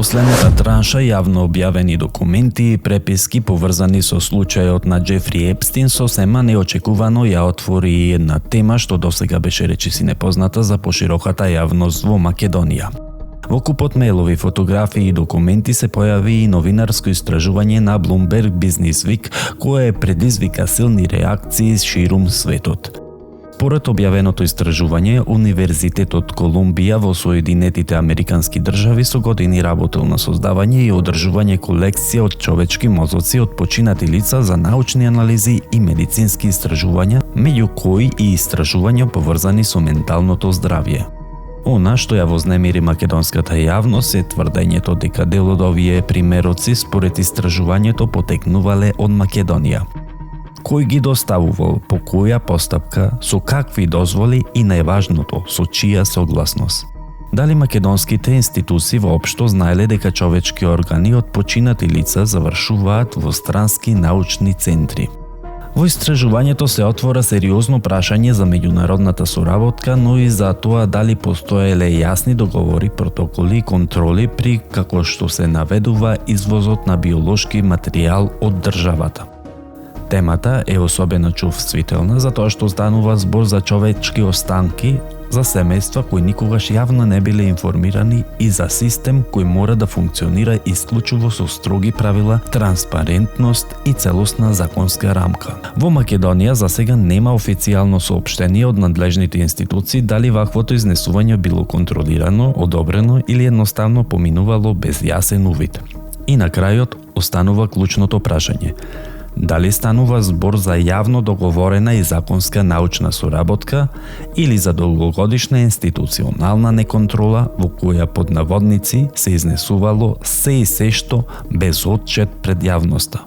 Последната транша јавно објавени документи и преписки поврзани со случајот на Џефри Епстин сосема неочекувано ја отвори една тема што досега беше речиси непозната за пошироката јавност во Македонија. Во купот мејлови, фотографии и документи се појави и новинарско истражување на Bloomberg Business Week, кое предизвика силни реакции ширум светот. Според објавеното истражување, Универзитетот Колумбија во Соединетите Американски држави со години работел на создавање и одржување колекција од човечки мозоци од починати лица за научни анализи и медицински истражувања, меѓу кои и истражувања поврзани со менталното здравје. Она што ја вознемири македонската јавност е тврдењето дека дел од овие примероци според истражувањето потекнувале од Македонија. Кој ги доставувал, по која постапка, со какви дозволи и најважното, со чија согласност. Дали македонските институции воопшто знаеле дека човечки органи од починати лица завршуваат во странски научни центри? Во истражувањето се отвора сериозно прашање за меѓународната соработка, но и за тоа дали постоеле јасни договори, протоколи и контроли при како што се наведува извозот на биолошки материјал од државата. Темата е особено чувствителна затоа што станува збор за човечки останки, за семејства кои никогаш јавно не биле информирани и за систем кој мора да функционира исклучиво со строги правила, транспарентност и целосна законска рамка. Во Македонија за сега нема официјално соопштение од надлежните институции дали ваквото изнесување било контролирано, одобрено или едноставно поминувало без јасен увид. И на крајот останува клучното прашање: дали станува збор за јавно договорена и законска научна соработка или за долгогодишна институционална неконтрола во која под наводници се изнесувало се и се што без отчет пред јавноста?